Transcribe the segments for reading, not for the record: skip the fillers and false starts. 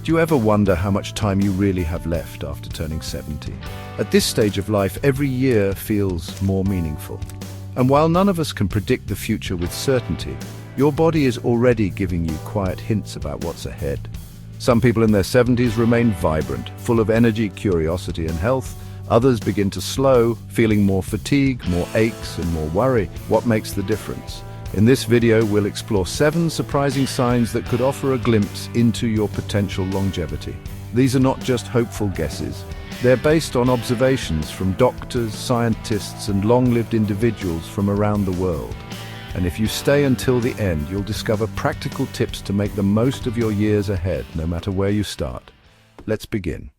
Do you ever wonder how much time you really have left after turning 70? At this stage of life, every year feels more meaningful. And while none of us can predict the future with certainty, your body is already giving you quiet hints about what's ahead. Some people in their 70s remain vibrant, full of energy, curiosity, and health. Others begin to slow, feeling more fatigue, more aches, and more worry. What makes the difference? In this video, we'll explore 7 surprising signs that could offer a glimpse into your potential longevity. These are not just hopeful guesses. They're based on observations from doctors, scientists, and long-lived individuals from around the world. And if you stay until the end, you'll discover practical tips to make the most of your years ahead, no matter where you start. Let's begin.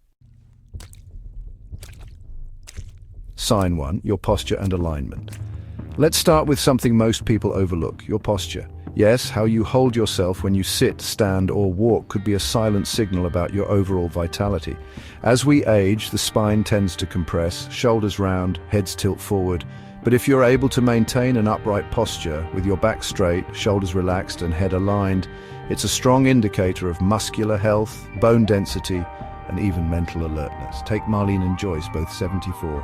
Sign 1, your posture and alignment. Let's start with something most people overlook, your posture. Yes, how you hold yourself when you sit, stand, or walk could be a silent signal about your overall vitality. As we age, the spine tends to compress, shoulders round, heads tilt forward. But if you're able to maintain an upright posture, with your back straight, shoulders relaxed, and head aligned, it's a strong indicator of muscular health, bone density, and even mental alertness. Take Marlene and Joyce, both 74.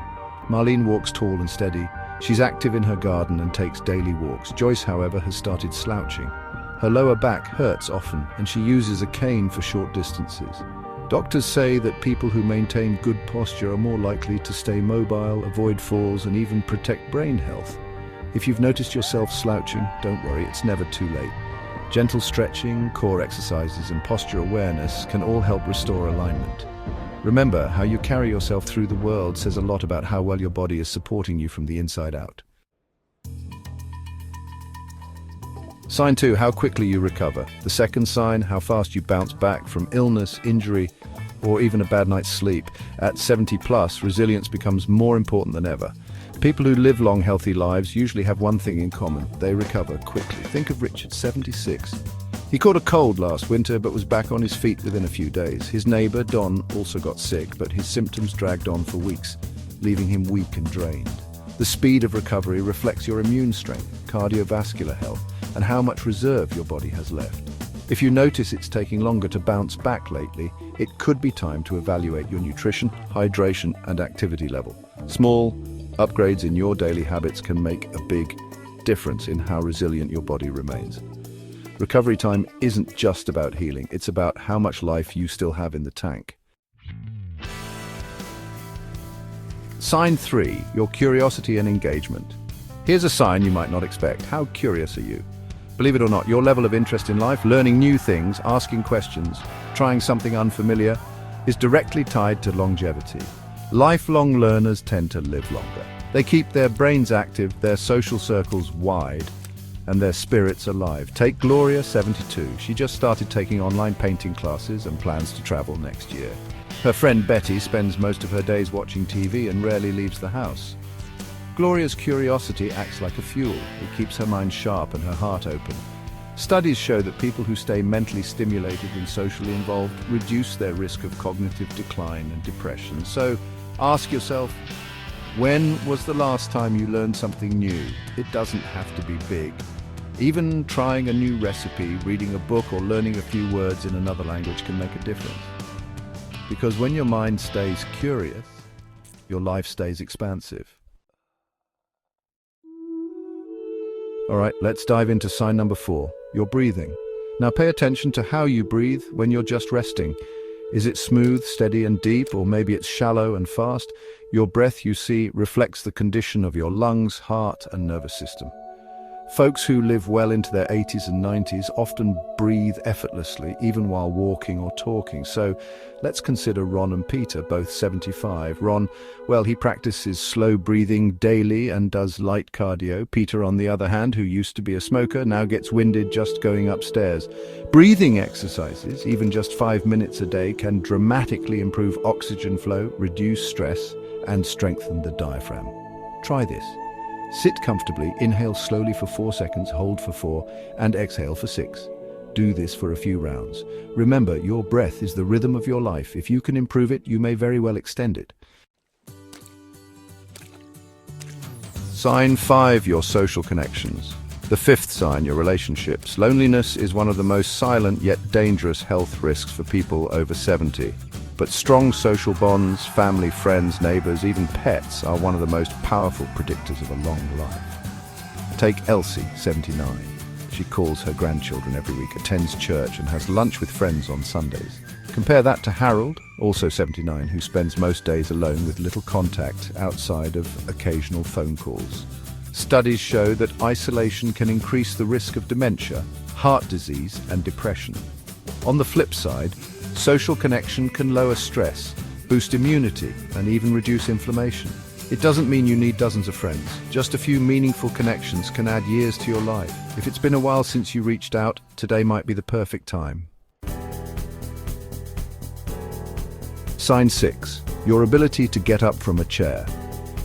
Marlene walks tall and steady. She's active in her garden and takes daily walks. Joyce, however, has started slouching. Her lower back hurts often, and she uses a cane for short distances. Doctors say that people who maintain good posture are more likely to stay mobile, avoid falls, and even protect brain health. If you've noticed yourself slouching, don't worry, it's never too late. Gentle stretching, core exercises, and posture awareness can all help restore alignment. Remember, how you carry yourself through the world says a lot about how well your body is supporting you from the inside out. Sign 2, how quickly you recover. The second sign, how fast you bounce back from illness, injury, or even a bad night's sleep. At 70 plus, resilience becomes more important than ever. People who live long, healthy lives usually have one thing in common: they recover quickly. Think of Richard, 76. He caught a cold last winter but was back on his feet within a few days. His neighbor, Don, also got sick, but his symptoms dragged on for weeks, leaving him weak and drained. The speed of recovery reflects your immune strength, cardiovascular health, and how much reserve your body has left. If you notice it's taking longer to bounce back lately, it could be time to evaluate your nutrition, hydration, and activity level. Small upgrades in your daily habits can make a big difference in how resilient your body remains. Recovery time isn't just about healing, it's about how much life you still have in the tank. Sign 3, your curiosity and engagement. Here's a sign you might not expect. How curious are you? Believe it or not, your level of interest in life, learning new things, asking questions, trying something unfamiliar, is directly tied to longevity. Lifelong learners tend to live longer. They keep their brains active, their social circles wide, and their spirits alive. Take Gloria, 72. She just started taking online painting classes and plans to travel next year. Her friend Betty spends most of her days watching TV and rarely leaves the house. Gloria's curiosity acts like a fuel. It keeps her mind sharp and her heart open. Studies show that people who stay mentally stimulated and socially involved reduce their risk of cognitive decline and depression. So ask yourself, when was the last time you learned something new? It doesn't have to be big. Even trying a new recipe, reading a book, or learning a few words in another language can make a difference. Because when your mind stays curious, your life stays expansive. All right, let's dive into sign number 4, your breathing. Now pay attention to how you breathe when you're just resting. Is it smooth, steady, and deep, or maybe it's shallow and fast? Your breath, you see, reflects the condition of your lungs, heart, and nervous system. Folks who live well into their 80s and 90s often breathe effortlessly, even while walking or talking. So let's consider Ron and Peter, both 75. Ron, well, he practices slow breathing daily and does light cardio. Peter, on the other hand, who used to be a smoker, now gets winded just going upstairs. Breathing exercises, even just 5 minutes a day, can dramatically improve oxygen flow, reduce stress, and strengthen the diaphragm. Try this. Sit comfortably, inhale slowly for 4 seconds, hold for 4, and exhale for 6. Do this for a few rounds. Remember, your breath is the rhythm of your life. If you can improve it, you may very well extend it. Sign 5, your social connections. The fifth sign, your relationships. Loneliness is one of the most silent yet dangerous health risks for people over 70. But strong social bonds, family, friends, neighbors, even pets are one of the most powerful predictors of a long life. Take Elsie, 79. She calls her grandchildren every week, attends church and has lunch with friends on Sundays. Compare that to Harold, also 79, who spends most days alone with little contact outside of occasional phone calls. Studies show that isolation can increase the risk of dementia, heart disease, and depression. On the flip side, social connection can lower stress, boost immunity, and even reduce inflammation. It doesn't mean you need dozens of friends. Just a few meaningful connections can add years to your life. If it's been a while since you reached out, today might be the perfect time. Sign 6. Your ability to get up from a chair.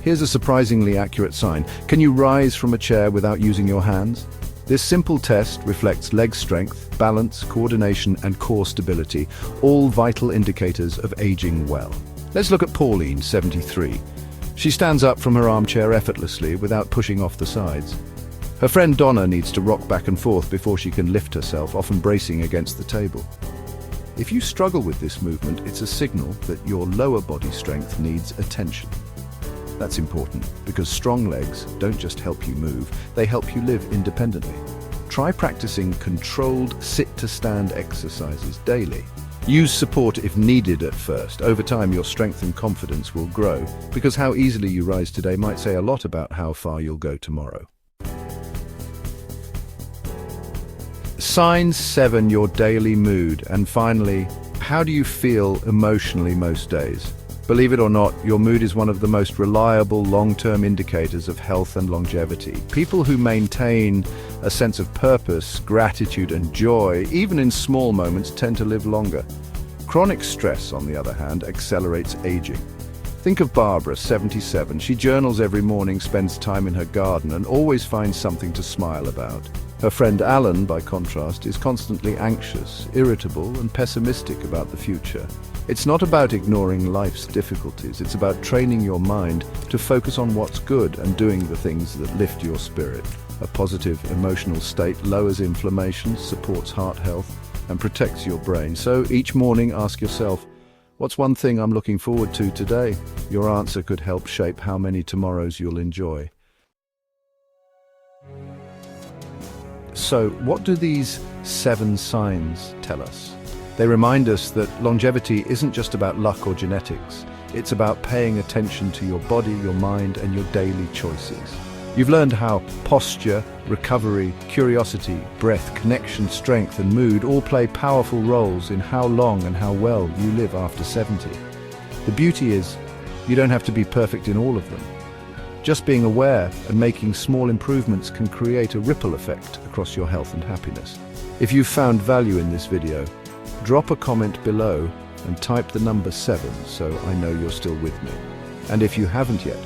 Here's a surprisingly accurate sign. Can you rise from a chair without using your hands? This simple test reflects leg strength, balance, coordination, and core stability, all vital indicators of aging well. Let's look at Pauline, 73. She stands up from her armchair effortlessly without pushing off the sides. Her friend Donna needs to rock back and forth before she can lift herself, often bracing against the table. If you struggle with this movement, it's a signal that your lower body strength needs attention. That's important because strong legs don't just help you move, they help you live independently. Try practicing controlled sit-to-stand exercises daily. Use support if needed at first. Over time, your strength and confidence will grow because how easily you rise today might say a lot about how far you'll go tomorrow. Sign 7, your daily mood. And finally, how do you feel emotionally most days? Believe it or not, your mood is one of the most reliable long-term indicators of health and longevity. People who maintain a sense of purpose, gratitude, and joy, even in small moments, tend to live longer. Chronic stress, on the other hand, accelerates aging. Think of Barbara, 77. She journals every morning, spends time in her garden, and always finds something to smile about. Her friend Alan, by contrast, is constantly anxious, irritable, and pessimistic about the future. It's not about ignoring life's difficulties, it's about training your mind to focus on what's good and doing the things that lift your spirit. A positive emotional state lowers inflammation, supports heart health, and protects your brain. So each morning ask yourself, what's one thing I'm looking forward to today? Your answer could help shape how many tomorrows you'll enjoy. So what do these 7 signs tell us? They remind us that longevity isn't just about luck or genetics. It's about paying attention to your body, your mind, and your daily choices. You've learned how posture, recovery, curiosity, breath, connection, strength, and mood all play powerful roles in how long and how well you live after 70. The beauty is, you don't have to be perfect in all of them. Just being aware and making small improvements can create a ripple effect across your health and happiness. If you've found value in this video, drop a comment below and type the number 7 so I know you're still with me. And if you haven't yet,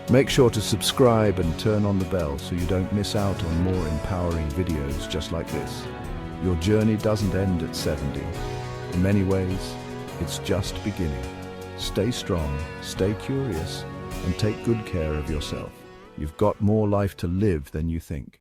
make sure to subscribe and turn on the bell so you don't miss out on more empowering videos just like this. Your journey doesn't end at 70. In many ways, it's just beginning. Stay strong, stay curious, and take good care of yourself. You've got more life to live than you think.